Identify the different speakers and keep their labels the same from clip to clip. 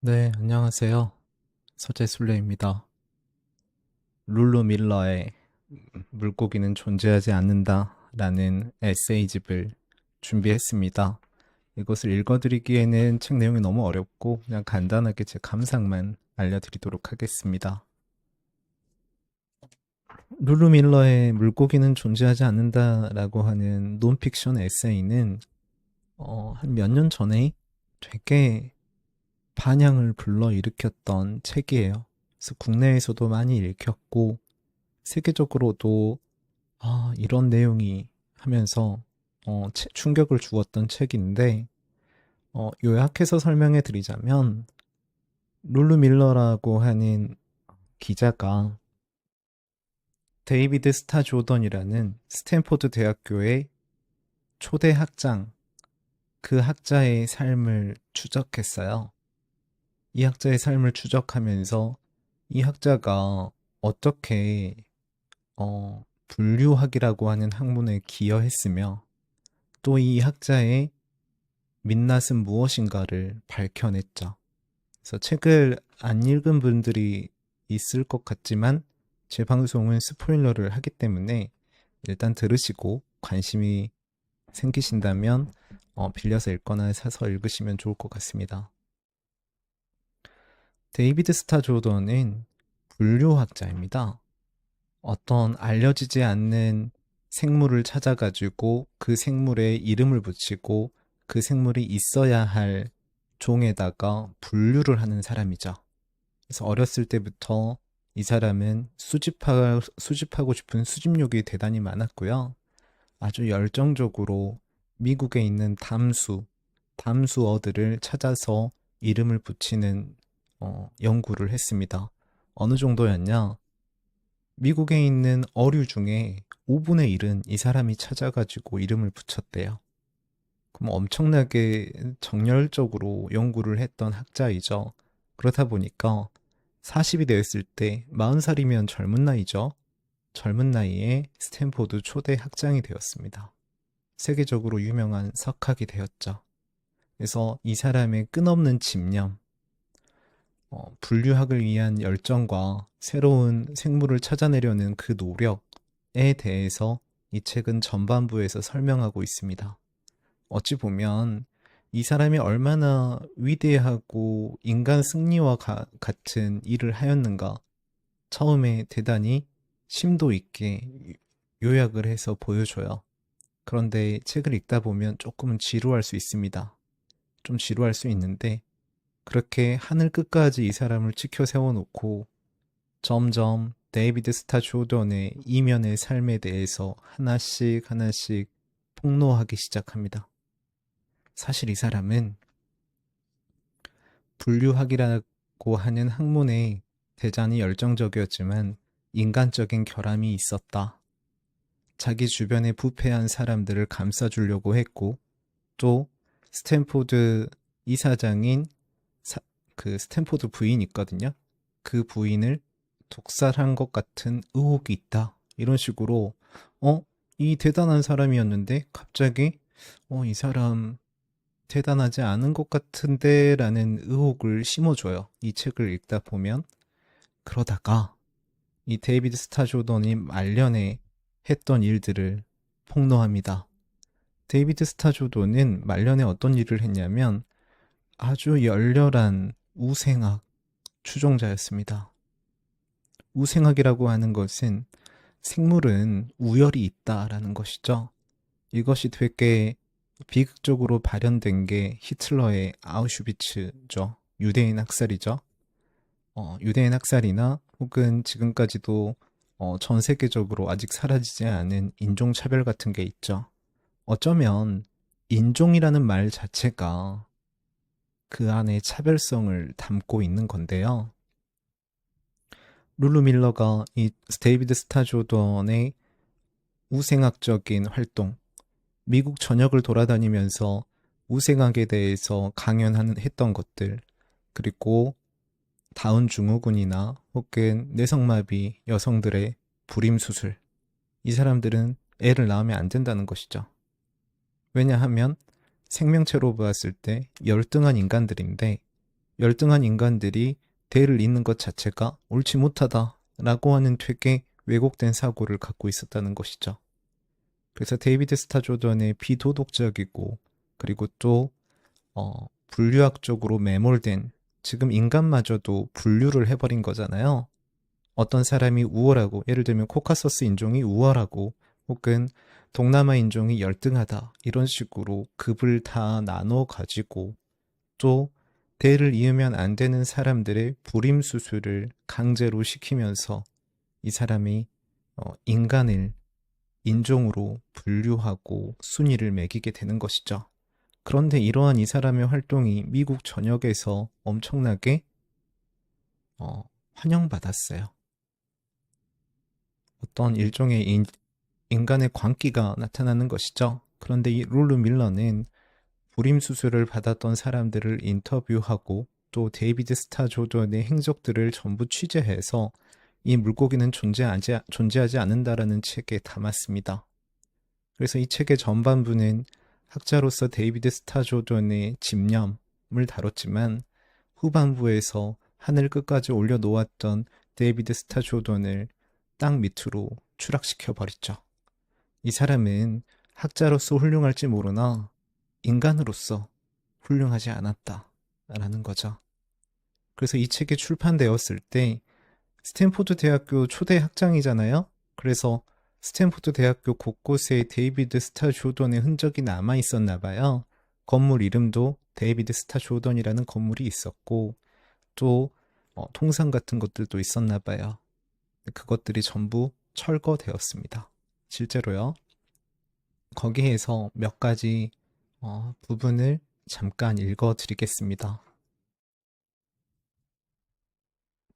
Speaker 1: 네, 안녕하세요. 서재 술래입니다. 룰루 밀러의 물고기는 존재하지 않는다라는 에세이집을 준비했습니다. 이것을 읽어드리기에는 책 내용이 너무 어렵고 그냥 간단하게 제 감상만 알려드리도록 하겠습니다. 룰루 밀러의 물고기는 존재하지 않는다라고 하는 논픽션 에세이는 한 몇 년 전에 되게 반향을 불러일으켰던 책이에요. 그래서 국내에서도 많이 읽혔고 세계적으로도 이런 내용이 하면서 충격을 주었던 책인데 요약해서 설명해 드리자면 룰루 밀러라고 하는 기자가 데이비드 스타 조던이라는 스탠포드 대학교의 초대 학장, 그 학자의 삶을 추적했어요. 이 학자의 삶을 추적하면서 이 학자가 어떻게 분류학이라고 하는 학문에 기여했으며 또 이 학자의 민낯은 무엇인가를 밝혀냈죠. 그래서 책을 안 읽은 분들이 있을 것 같지만 제 방송은 스포일러를 하기 때문에 일단 들으시고 관심이 생기신다면 빌려서 읽거나 사서 읽으시면 좋을 것 같습니다. 데이비드 스타 조던은 분류학자입니다. 어떤 알려지지 않는 생물을 찾아가지고 그 생물에 이름을 붙이고 그 생물이 있어야 할 종에다가 분류를 하는 사람이죠. 그래서 어렸을 때부터 이 사람은 수집하고 싶은 수집욕이 대단히 많았고요. 아주 열정적으로 미국에 있는 담수어들을 찾아서 이름을 붙이는 연구를 했습니다. 어느 정도였냐? 미국에 있는 어류 중에 5분의 1은 이 사람이 찾아가지고 이름을 붙였대요. 그럼 엄청나게 정열적으로 연구를 했던 학자이죠. 그렇다 보니까 40이 되었을 때 40살이면 젊은 나이죠. 젊은 나이에 스탠포드 초대 학장이 되었습니다. 세계적으로 유명한 석학이 되었죠. 그래서 이 사람의 끝없는 집념, 분류학을 위한 열정과 새로운 생물을 찾아내려는 그 노력에 대해서 이 책은 전반부에서 설명하고 있습니다. 어찌 보면 이 사람이 얼마나 위대하고 인간 승리와 같은 일을 하였는가 처음에 대단히 심도 있게 요약을 해서 보여줘요. 그런데 책을 읽다 보면 조금은 지루할 수 있습니다. 좀 지루할 수 있는데 그렇게 하늘 끝까지 이 사람을 치켜 세워놓고 점점 데이비드 스타 조던의 이면의 삶에 대해서 하나씩 하나씩 폭로하기 시작합니다. 사실 이 사람은 분류학이라고 하는 학문에 대단히 열정적이었지만 인간적인 결함이 있었다. 자기 주변에 부패한 사람들을 감싸주려고 했고 또 스탠포드 이사장인 그 스탠포드 부인 있거든요. 그 부인을 독살한 것 같은 의혹이 있다. 이런 식으로 이 대단한 사람이었는데 갑자기 이 사람 대단하지 않은 것 같은데 라는 의혹을 심어줘요. 이 책을 읽다 보면. 그러다가 이 데이비드 스타 조던이 말년에 했던 일들을 폭로합니다. 데이비드 스타 조던은 말년에 어떤 일을 했냐면 아주 열렬한 우생학 추종자였습니다. 우생학이라고 하는 것은 생물은 우열이 있다라는 것이죠. 이것이 되게 비극적으로 발현된 게 히틀러의 아우슈비츠죠. 유대인 학살이죠. 유대인 학살이나 혹은 지금까지도 전 세계적으로 아직 사라지지 않은 인종차별 같은 게 있죠. 어쩌면 인종이라는 말 자체가 그 안에 차별성을 담고 있는 건데요. 룰루 밀러가 이 데이비드 스타 조던의 우생학적인 활동, 미국 전역을 돌아다니면서 우생학에 대해서 했던 것들, 그리고 다운 증후군이나 혹은 뇌성마비 여성들의 불임 수술, 이 사람들은 애를 낳으면 안 된다는 것이죠. 왜냐하면 생명체로 보았을 때 열등한 인간들인데 열등한 인간들이 대를 잇는 것 자체가 옳지 못하다라고 하는 되게 왜곡된 사고를 갖고 있었다는 것이죠. 그래서 데이비드 스타 조던의 비도덕적이고 그리고 또 분류학적으로 매몰된, 지금 인간마저도 분류를 해버린 거잖아요. 어떤 사람이 우월하고, 예를 들면 코카서스 인종이 우월하고 혹은 동남아 인종이 열등하다, 이런 식으로 급을 다 나눠 가지고 또 대를 이으면 안 되는 사람들의 불임 수술을 강제로 시키면서 이 사람이 인간을 인종으로 분류하고 순위를 매기게 되는 것이죠. 그런데 이러한 이 사람의 활동이 미국 전역에서 엄청나게 환영받았어요. 어떤 일종의 인간의 광기가 나타나는 것이죠. 그런데 이 룰루 밀러는 불임 수술을 받았던 사람들을 인터뷰하고 또 데이비드 스타 조던의 행적들을 전부 취재해서 이 물고기는 존재하지 않는다라는 책에 담았습니다. 그래서 이 책의 전반부는 학자로서 데이비드 스타 조던의 집념을 다뤘지만 후반부에서 하늘 끝까지 올려놓았던 데이비드 스타 조던을 땅 밑으로 추락시켜 버렸죠. 이 사람은 학자로서 훌륭할지 모르나 인간으로서 훌륭하지 않았다라는 거죠. 그래서 이 책이 출판되었을 때 스탠포드 대학교 초대 학장이잖아요. 그래서 스탠포드 대학교 곳곳에 데이비드 스타 조던의 흔적이 남아 있었나 봐요. 건물 이름도 데이비드 스타 조던이라는 건물이 있었고 또 통상 같은 것들도 있었나 봐요. 그것들이 전부 철거되었습니다. 실제로요. 거기에서 몇 가지 부분을 잠깐 읽어드리겠습니다.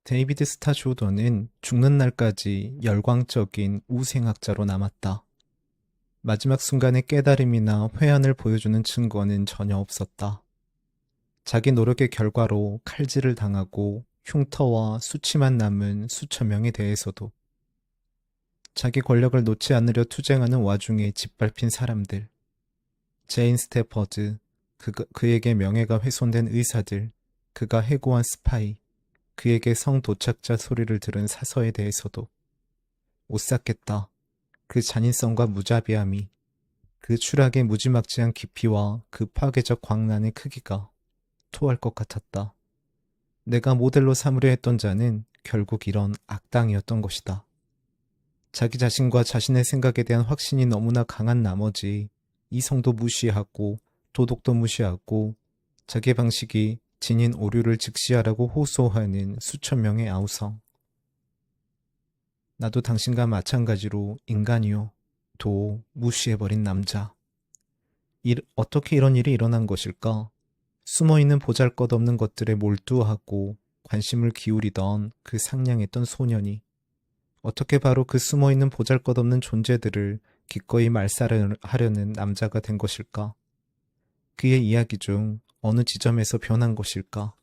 Speaker 1: 데이비드 스타 조던은 죽는 날까지 열광적인 우생학자로 남았다. 마지막 순간의 깨달음이나 회한을 보여주는 증거는 전혀 없었다. 자기 노력의 결과로 칼질을 당하고 흉터와 수치만 남은 수천 명에 대해서도, 자기 권력을 놓지 않으려 투쟁하는 와중에 짓밟힌 사람들, 제인 스태퍼드, 그에게 명예가 훼손된 의사들, 그가 해고한 스파이, 그에게 성도착자 소리를 들은 사서에 대해서도, 오싹했다. 그 잔인성과 무자비함이, 그 추락의 무지막지한 깊이와 그 파괴적 광란의 크기가 토할 것 같았다. 내가 모델로 삼으려 했던 자는 결국 이런 악당이었던 것이다. 자기 자신과 자신의 생각에 대한 확신이 너무나 강한 나머지 이성도 무시하고 도덕도 무시하고 자기 방식이 지닌 오류를 직시하라고 호소하는 수천 명의 아우성. 나도 당신과 마찬가지로 인간이요. 도 무시해버린 남자. 어떻게 이런 일이 일어난 것일까? 숨어있는 보잘것없는 것들에 몰두하고 관심을 기울이던 그 상냥했던 소년이 어떻게 바로 그 숨어있는 보잘것없는 존재들을 기꺼이 말살하려는 남자가 된 것일까? 그의 이야기 중 어느 지점에서 변한 것일까?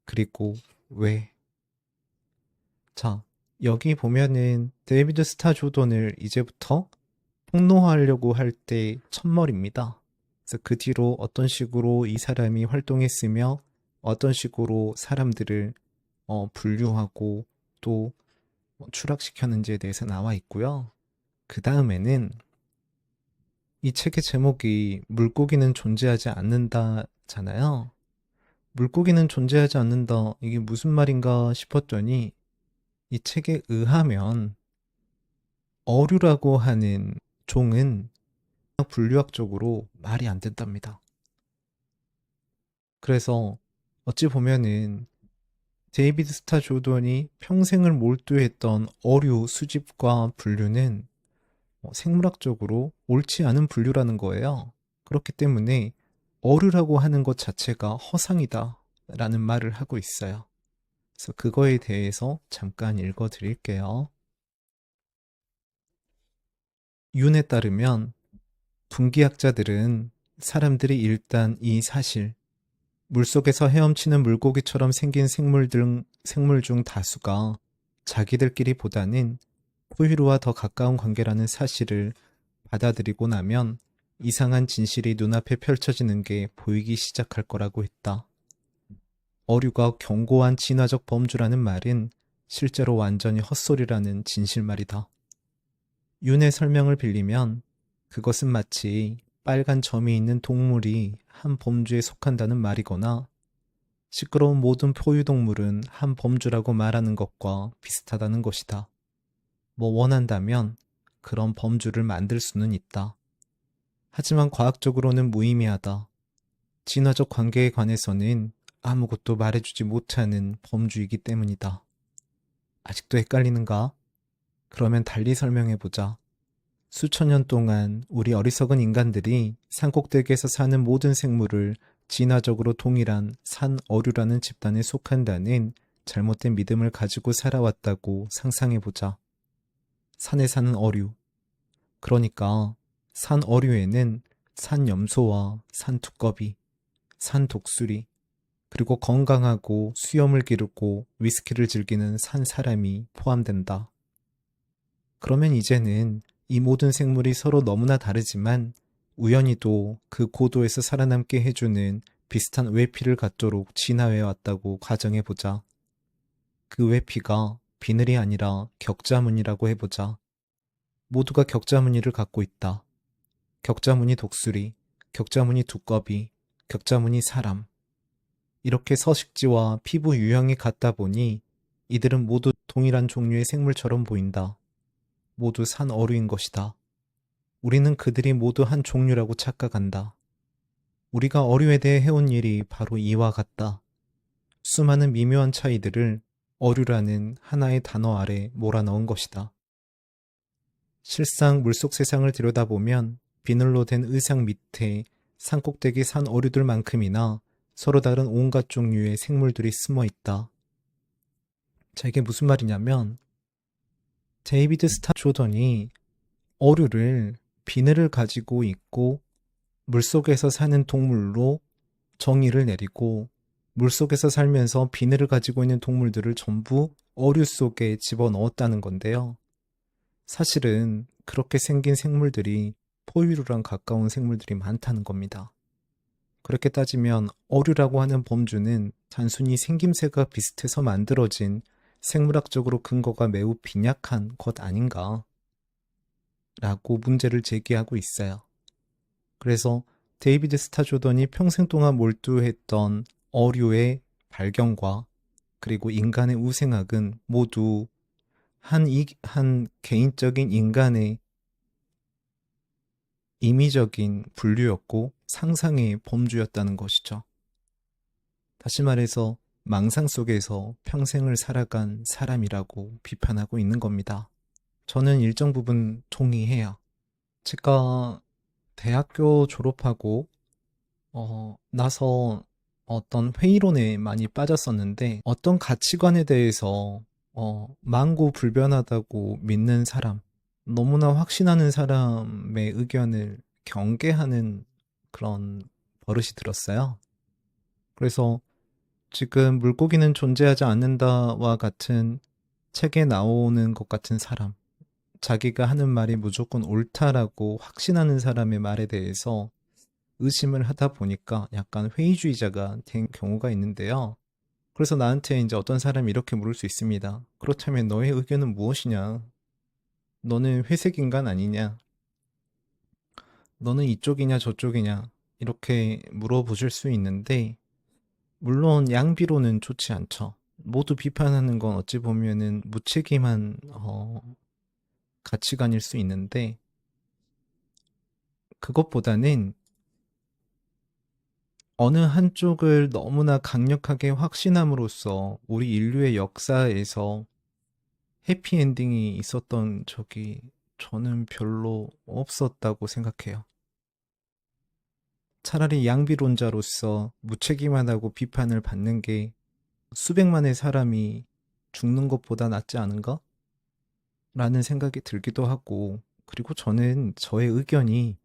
Speaker 1: 그리고 왜? 자, 여기 보면은 데이비드 스타 조던을 이제부터 폭로하려고 할 때 첫머리입니다. 그래서 그 뒤로 어떤 식으로 이 사람이 활동했으며 어떤 식으로 사람들을 분류하고 또 추락시켰는지에 대해서 나와 있고요. 그 다음에는 이 책의 제목이 물고기는 존재하지 않는다잖아요. 물고기는 존재하지 않는다. 이게 무슨 말인가 싶었더니 이 책에 의하면 어류라고 하는 종은 분류학적으로 말이 안 된답니다. 그래서 어찌 보면은 데이비드 스타 조던이 평생을 몰두했던 어류 수집과 분류는 생물학적으로 옳지 않은 분류라는 거예요. 그렇기 때문에 어류라고 하는 것 자체가 허상이다 라는 말을 하고 있어요. 그래서 그거에 대해서 잠깐 읽어 드릴게요. 윤에 따르면 둥기학자들은 사람들이 일단 이 사실, 물속에서 헤엄치는 물고기처럼 생긴 생물 중 다수가 자기들끼리보다는 포유류와 더 가까운 관계라는 사실을 받아들이고 나면 이상한 진실이 눈앞에 펼쳐지는 게 보이기 시작할 거라고 했다. 어류가 견고한 진화적 범주라는 말은 실제로 완전히 헛소리라는 진실말이다. 윤의 설명을 빌리면 그것은 마치 빨간 점이 있는 동물이 한 범주에 속한다는 말이거나 시끄러운 모든 포유동물은 한 범주라고 말하는 것과 비슷하다는 것이다. 뭐 원한다면 그런 범주를 만들 수는 있다. 하지만 과학적으로는 무의미하다. 진화적 관계에 관해서는 아무것도 말해주지 못하는 범주이기 때문이다. 아직도 헷갈리는가? 그러면 달리 설명해보자. 수천 년 동안 우리 어리석은 인간들이 산꼭대기에서 사는 모든 생물을 진화적으로 동일한 산어류라는 집단에 속한다는 잘못된 믿음을 가지고 살아왔다고 상상해보자. 산에 사는 어류. 그러니까 산어류에는 산염소와 산두꺼비, 산독수리, 그리고 건강하고 수염을 기르고 위스키를 즐기는 산사람이 포함된다. 그러면 이제는 이 모든 생물이 서로 너무나 다르지만 우연히도 그 고도에서 살아남게 해주는 비슷한 외피를 갖도록 진화해 왔다고 가정해보자. 그 외피가 비늘이 아니라 격자무늬라고 해보자. 모두가 격자무늬를 갖고 있다. 격자무늬 독수리, 격자무늬 두꺼비, 격자무늬 사람. 이렇게 서식지와 피부 유형이 같다 보니 이들은 모두 동일한 종류의 생물처럼 보인다. 모두 산어류인 것이다. 우리는 그들이 모두 한 종류라고 착각한다. 우리가 어류에 대해 해온 일이 바로 이와 같다. 수많은 미묘한 차이들을 어류라는 하나의 단어 아래 몰아넣은 것이다. 실상 물속 세상을 들여다보면 비늘로 된 의상 밑에 산꼭대기 산어류들만큼이나 서로 다른 온갖 종류의 생물들이 숨어 있다. 자, 이게 무슨 말이냐면 데이비드 스타 조던이 어류를 비늘을 가지고 있고 물속에서 사는 동물로 정의를 내리고 물속에서 살면서 비늘을 가지고 있는 동물들을 전부 어류 속에 집어넣었다는 건데요. 사실은 그렇게 생긴 생물들이 포유류랑 가까운 생물들이 많다는 겁니다. 그렇게 따지면 어류라고 하는 범주는 단순히 생김새가 비슷해서 만들어진 생물학적으로 근거가 매우 빈약한 것 아닌가 라고 문제를 제기하고 있어요. 그래서 데이비드 스타 조던이 평생 동안 몰두했던 어류의 발견과 그리고 인간의 우생학은 모두 한 개인적인 인간의 임의적인 분류였고 상상의 범주였다는 것이죠. 다시 말해서 망상 속에서 평생을 살아간 사람이라고 비판하고 있는 겁니다. 저는 일정 부분 동의해요. 제가 대학교 졸업하고 나서 어떤 회의론에 많이 빠졌었는데 어떤 가치관에 대해서 만고불변하다고 믿는 사람, 너무나 확신하는 사람의 의견을 경계하는 그런 버릇이 들었어요. 그래서 지금 물고기는 존재하지 않는다와 같은 책에 나오는 것 같은 사람, 자기가 하는 말이 무조건 옳다라고 확신하는 사람의 말에 대해서 의심을 하다 보니까 약간 회의주의자가 된 경우가 있는데요. 그래서 나한테 이제 어떤 사람이 이렇게 물을 수 있습니다. 그렇다면 너의 의견은 무엇이냐? 너는 회색 인간 아니냐? 너는 이쪽이냐 저쪽이냐? 이렇게 물어보실 수 있는데 물론 양비로는 좋지 않죠. 모두 비판하는 건 어찌 보면은 무책임한 가치관일 수 있는데 그것보다는 어느 한쪽을 너무나 강력하게 확신함으로써 우리 인류의 역사에서 해피엔딩이 있었던 적이 저는 별로 없었다고 생각해요. 차라리 양비론자로서 무책임하다고 비판을 받는 게 수백만의 사람이 죽는 것보다 낫지 않은가? 라는 생각이 들기도 하고, 그리고 저는 저의 의견이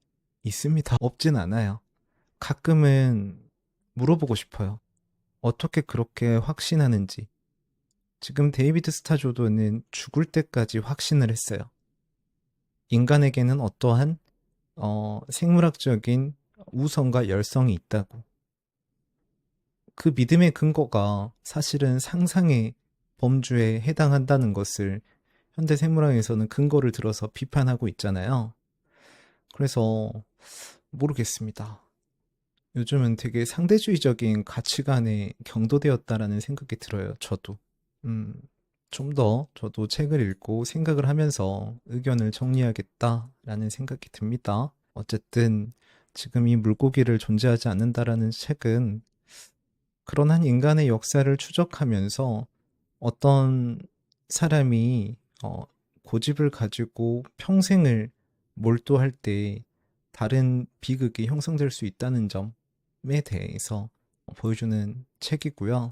Speaker 1: 있습니다. 없진 않아요. 가끔은 물어보고 싶어요. 어떻게 그렇게 확신하는지. 지금 데이비드 스타 조던은 죽을 때까지 확신을 했어요. 인간에게는 어떠한 생물학적인 우성과 열성이 있다고. 그 믿음의 근거가 사실은 상상의 범주에 해당한다는 것을 현대생물학에서는 근거를 들어서 비판하고 있잖아요. 그래서 모르겠습니다. 요즘은 되게 상대주의적인 가치관에 경도되었다라는 생각이 들어요, 저도. 음, 좀 더 저도 책을 읽고 생각을 하면서 의견을 정리하겠다라는 생각이 듭니다. 어쨌든 지금 이 물고기를 존재하지 않는다라는 책은 그런 한 인간의 역사를 추적하면서 어떤 사람이 고집을 가지고 평생을 몰두할 때 다른 비극이 형성될 수 있다는 점에 대해서 보여주는 책이고요.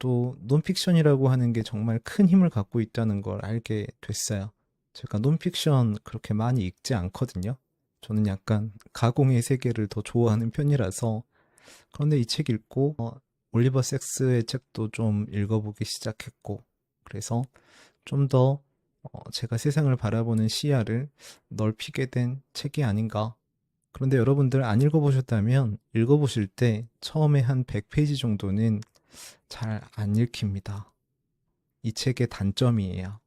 Speaker 1: 또 논픽션이라고 하는 게 정말 큰 힘을 갖고 있다는 걸 알게 됐어요. 제가 논픽션 그렇게 많이 읽지 않거든요. 저는 약간 가공의 세계를 더 좋아하는 편이라서. 그런데 이 책 읽고 올리버 섹스의 책도 좀 읽어보기 시작했고, 그래서 좀 더 제가 세상을 바라보는 시야를 넓히게 된 책이 아닌가. 그런데 여러분들 안 읽어보셨다면 읽어보실 때 처음에 한 100페이지 정도는 잘 안 읽힙니다. 이 책의 단점이에요.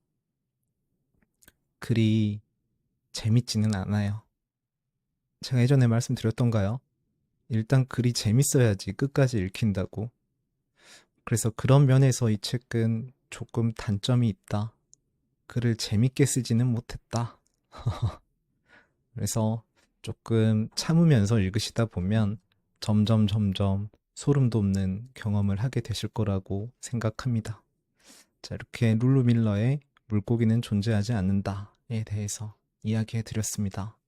Speaker 1: 글이 재밌지는 않아요. 제가 예전에 말씀드렸던가요? 일단 글이 재밌어야지 끝까지 읽힌다고. 그래서 그런 면에서 이 책은 조금 단점이 있다. 글을 재밌게 쓰지는 못했다. 그래서 조금 참으면서 읽으시다 보면 점점 소름 돋는 경험을 하게 되실 거라고 생각합니다. 자, 이렇게 룰루 밀러의 물고기는 존재하지 않는다에 대해서 이야기해 드렸습니다.